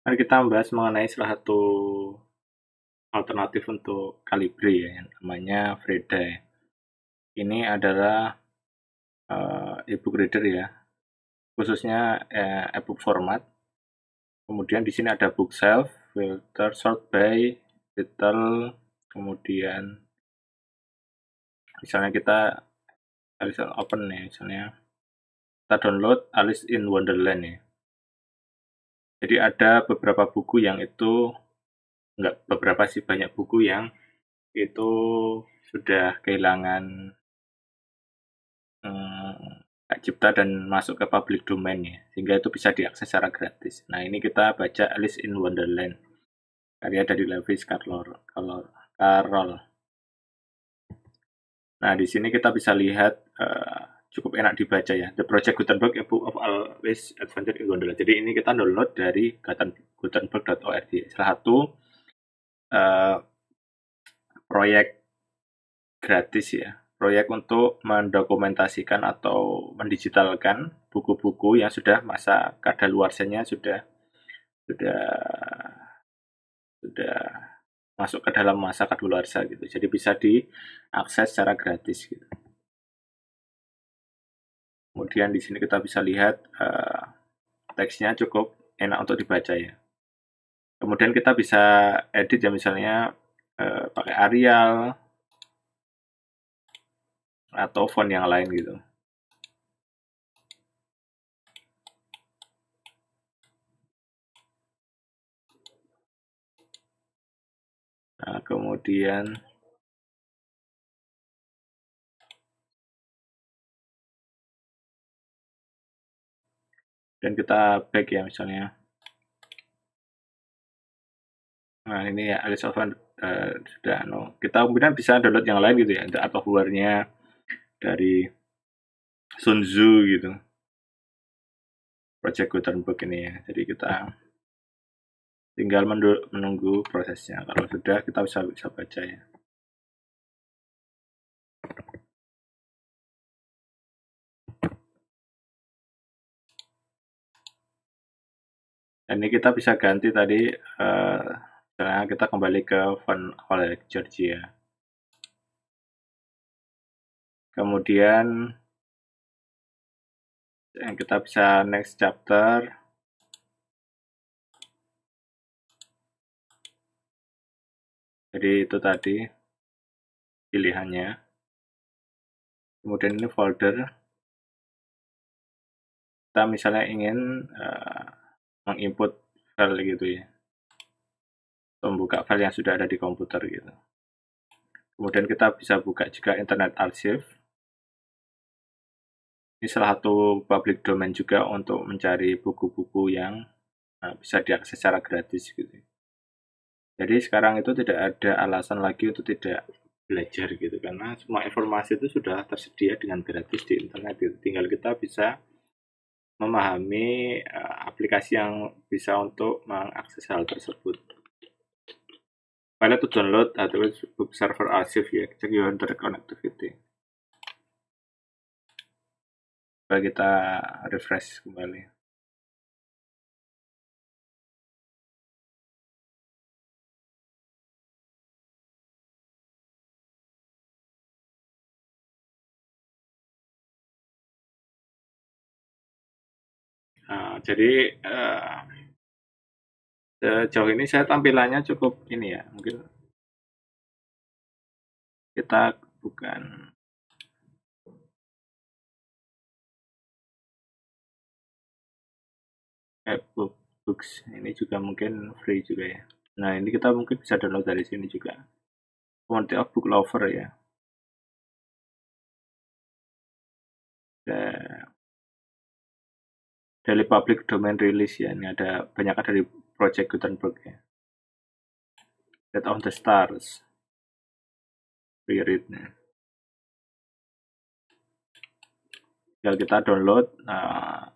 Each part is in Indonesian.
Mari kita membahas mengenai salah satu alternatif untuk Calibri ya, yang namanya Freda ya. Ini adalah e-book reader ya, khususnya e-book format. Kemudian di sini ada bookshelf, filter, sort by, title, kemudian misalnya kita open nih, misalnya kita download Alice in Wonderland ya. Jadi ada beberapa buku yang itu, enggak beberapa sih, banyak buku yang itu sudah kehilangan hak cipta dan masuk ke public domain ya, sehingga itu bisa diakses secara gratis. Nah, ini kita baca Alice in Wonderland, karya dari Lewis Carroll. Nah, di sini kita bisa lihat cukup enak dibaca ya. The Project Gutenberg, a book of Alice Adventure in Wonderland. Jadi ini kita download dari gutenberg.org. Salah satu proyek gratis ya. Proyek untuk mendokumentasikan atau mendigitalkan buku-buku yang sudah masa kadaluarsanya sudah masuk ke dalam masa kadaluarsa gitu. Jadi bisa diakses secara gratis gitu. Kemudian di sini kita bisa lihat teksnya cukup enak untuk dibaca ya. Kemudian kita bisa edit ya, misalnya pakai Arial atau font yang lain gitu. Nah, kemudian dan kita back ya misalnya. Nah, ini ya Alice of sudah kita kemudian bisa download yang lain gitu ya, atau War-nya dari Sun Tzu gitu. Project Gutenberg ini ya. Jadi kita tinggal menunggu prosesnya. Kalau sudah, kita bisa baca ya. Dan ini kita bisa ganti tadi, misalnya kita kembali ke font Colex Georgia. Kemudian kita bisa next chapter. Jadi itu tadi pilihannya. Kemudian ini folder. Kita misalnya ingin menginput file gitu ya, membuka file yang sudah ada di komputer gitu. Kemudian kita bisa buka juga Internet Archive. Ini salah satu public domain juga untuk mencari buku-buku yang bisa diakses secara gratis gitu. Jadi sekarang itu tidak ada alasan lagi untuk tidak belajar gitu, karena semua informasi itu sudah tersedia dengan gratis di internet gitu. Tinggal kita bisa memahami aplikasi yang bisa untuk mengakses hal tersebut. File to download atau book server archive ya, check your internet connectivity. Coba kita refresh kembali. Jadi sejauh ini saya tampilannya cukup ini ya, mungkin kita bukan books, ini juga mungkin free juga ya. Nah, ini kita mungkin bisa download dari sini juga. Community of Book Lover ya. Dari public domain release ya. Ini ada banyak dari Project Gutenberg ya. Death on the Stars. Reread-nya. Tinggal kita download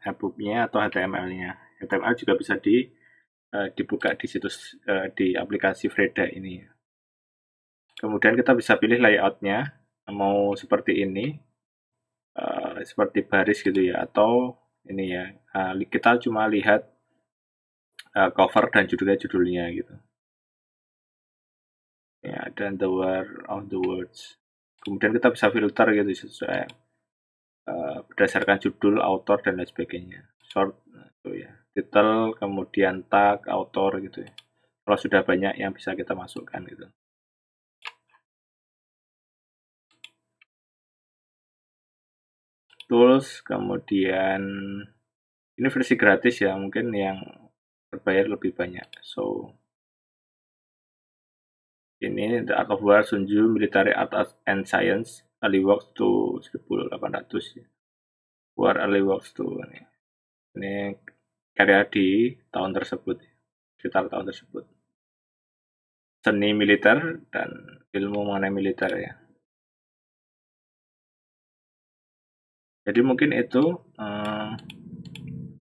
e-booknya atau HTML-nya. HTML juga bisa dibuka di situs di aplikasi Freda ini. Kemudian kita bisa pilih layout-nya, mau seperti ini, seperti baris gitu ya, atau ini ya, kita cuma lihat cover dan judulnya gitu. Ya, dan the word of the words. Kemudian kita bisa filter gitu sesuai berdasarkan judul, author dan lain sebagainya. Short itu ya, title, kemudian tag, author gitu ya. Kalau sudah banyak yang bisa kita masukkan gitu. Tools, kemudian ini versi gratis ya, mungkin yang berbayar lebih banyak. So ini The Art of War, Sun Tzu, Military Art and Science, Early Works to 1800 ya. War Early Works to ini karya di tahun tersebut, sekitar tahun tersebut. Seni militer dan ilmu mengenai militer ya. Jadi mungkin itu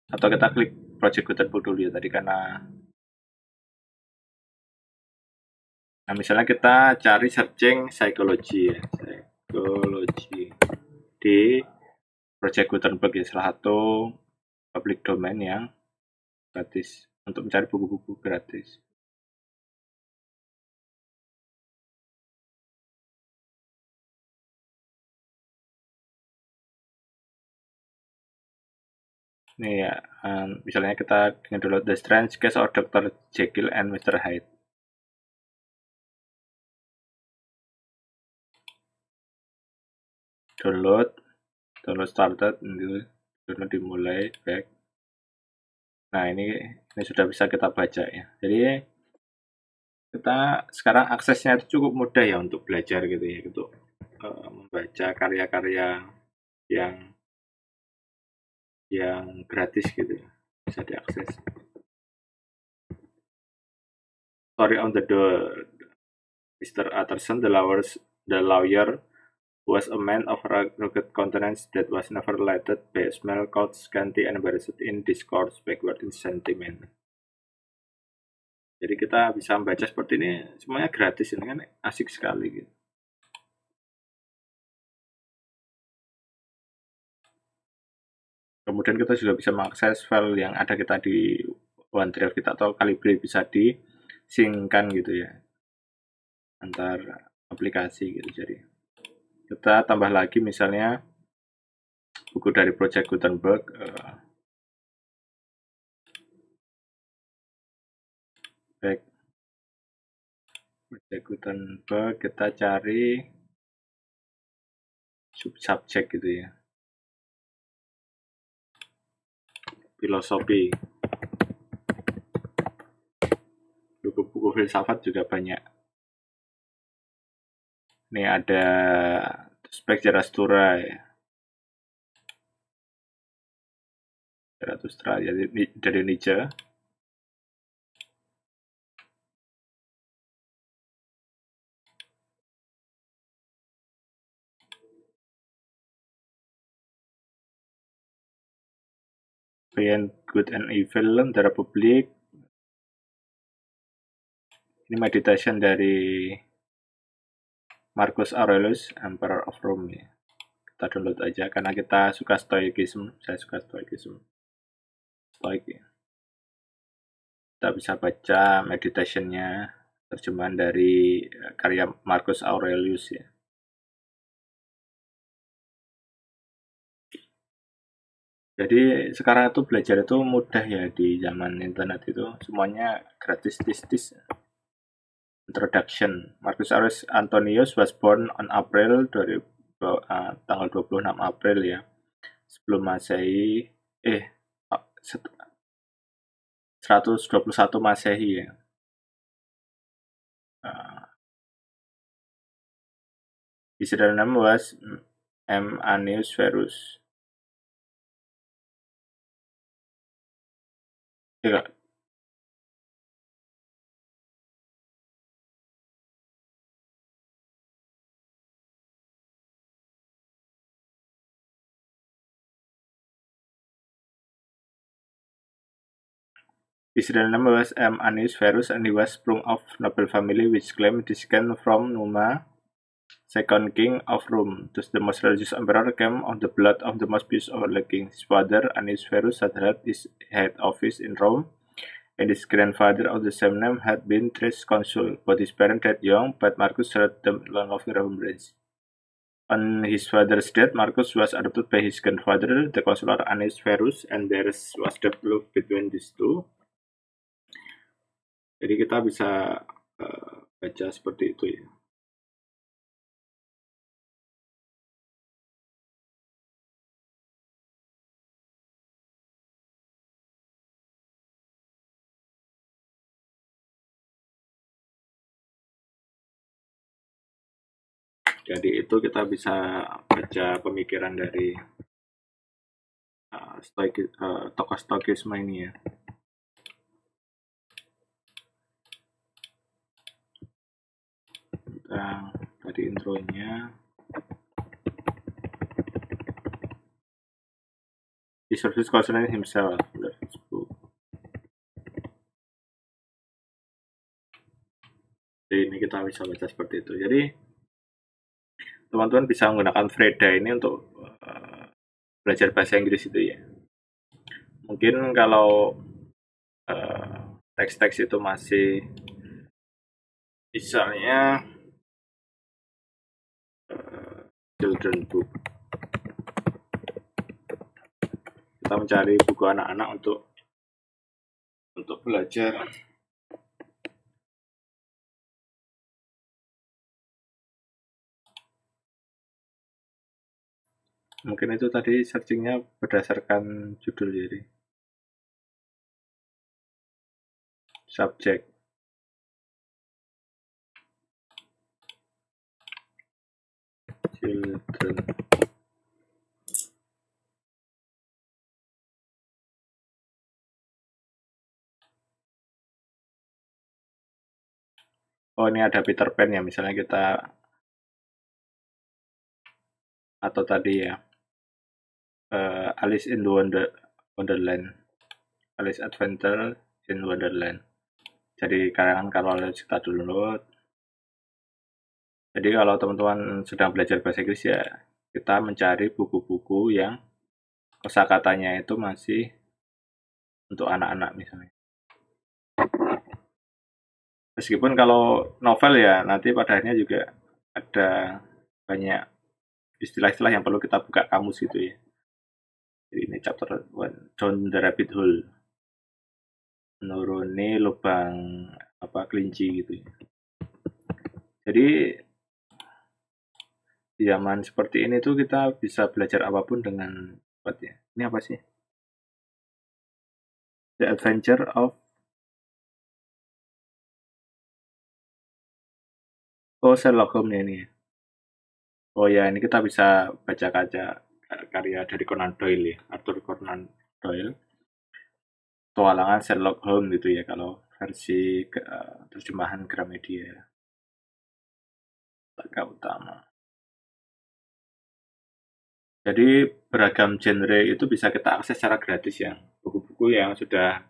atau kita klik Project Gutenberg dulu ya tadi karena misalnya kita cari searching psikologi ya, psikologi di Project Gutenberg ya, salah satu public domain yang gratis untuk mencari buku-buku gratis. Nih ya, misalnya kita dengan download The Strange Case of Dr. Jekyll and Mr. Hyde. Download started, download dimulai, back. Nah ini sudah bisa kita baca ya. Jadi kita sekarang aksesnya itu cukup mudah ya untuk belajar gitu ya, untuk membaca karya-karya yang gratis gitu ya, bisa diakses. Story on the door. Mr. Utterson, the lawyer was a man of rugged countenance that was never lighted by a smell, cold, scanty, and embarrassed in discourse, backward in sentiment. Jadi kita bisa membaca seperti ini, semuanya gratis, ini kan asik sekali gitu. Kemudian kita juga bisa mengakses file yang ada kita di OneDrive kita atau Calibri, bisa di-synckan gitu ya antar aplikasi gitu. Jadi kita tambah lagi misalnya buku dari Project Gutenberg, Project Gutenberg, kita cari subjek gitu ya, filosofi, buku-buku filsafat juga banyak. Ini ada Spek Zarathustra ya, Zarathustra dari Nietzsche. Beyond Good and Evil, The Republic. Ini meditation dari Marcus Aurelius, Emperor of Rome ya. Kita download aja karena kita suka stoicism, saya suka stoicism. Stoic ya. Kita bisa baca meditationnya, terjemahan dari karya Marcus Aurelius ya. Jadi sekarang itu belajar itu mudah ya, di zaman internet itu semuanya gratis tis. Introduction. Marcus Aurelius Antonius was born on tanggal 26 April ya, sebelum Masehi, 121 Masehi ya. His real name was M. Annius Verus. His real name was M. Annius Verus, and he was sprung of noble family which claimed descent from Numa, second king of Rome. Thus the most religious emperor came of the blood of the most pious of the kings. His father, Annius Verus, had held his head office in Rome, and his grandfather of the same name had been Trish consul, but his parents died young, but Marcus served them long of remembrance. On his father's death, Marcus was adopted by his grandfather, the consular Annius Verus, and there was developed between these two. Jadi kita bisa baca seperti itu ya. Jadi itu kita bisa baca pemikiran dari tokoh Stoikisme ini ya. Tadi intronya. He serves concerning himself. Jadi ini kita bisa baca seperti itu. Jadi teman-teman bisa menggunakan Freda ini untuk belajar bahasa Inggris itu ya. Mungkin kalau teks-teks itu masih misalnya children book, kita mencari buku anak-anak untuk belajar. Mungkin itu tadi searchingnya berdasarkan judul, jadi subjek. Children. Oh, ini ada Peter Pan ya, misalnya kita, atau tadi ya Alice in Wonderland, Alice Adventure in Wonderland. Jadi karangan kalau kita download. Jadi kalau teman-teman sedang belajar bahasa Inggris ya, kita mencari buku-buku yang kosakatanya itu masih untuk anak-anak misalnya. Meskipun kalau novel ya nanti pada akhirnya juga ada banyak istilah-istilah yang perlu kita buka kamus gitu ya. Jadi ini chapter 1, Down the Rabbit Hole, menuruni lubang kelinci gitu ya. Jadi di zaman seperti ini tuh kita bisa belajar apapun dengan cepat ya. Ini apa sih? The Adventure of Sherlock Holmes ini. Oh ya, ini kita bisa baca karya dari Conan Doyle ya, Arthur Conan Doyle. Petualangan Sherlock Holmes gitu ya kalau versi terjemahan Gramedia. Laga utama. Jadi beragam genre itu bisa kita akses secara gratis ya. Buku-buku yang sudah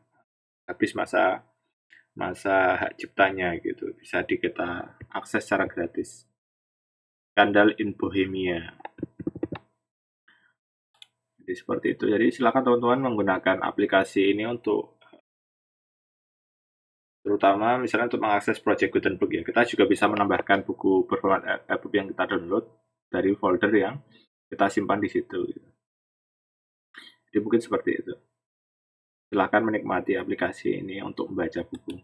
habis masa hak ciptanya gitu bisa kita akses secara gratis. Skandal in Bohemia. Jadi seperti itu. Jadi silakan teman-teman menggunakan aplikasi ini untuk, terutama misalnya untuk mengakses Project Gutenberg ya. Kita juga bisa menambahkan buku berformat EPUB yang kita download dari folder yang kita simpan di situ. Jadi mungkin seperti itu. Silakan menikmati aplikasi ini untuk membaca buku.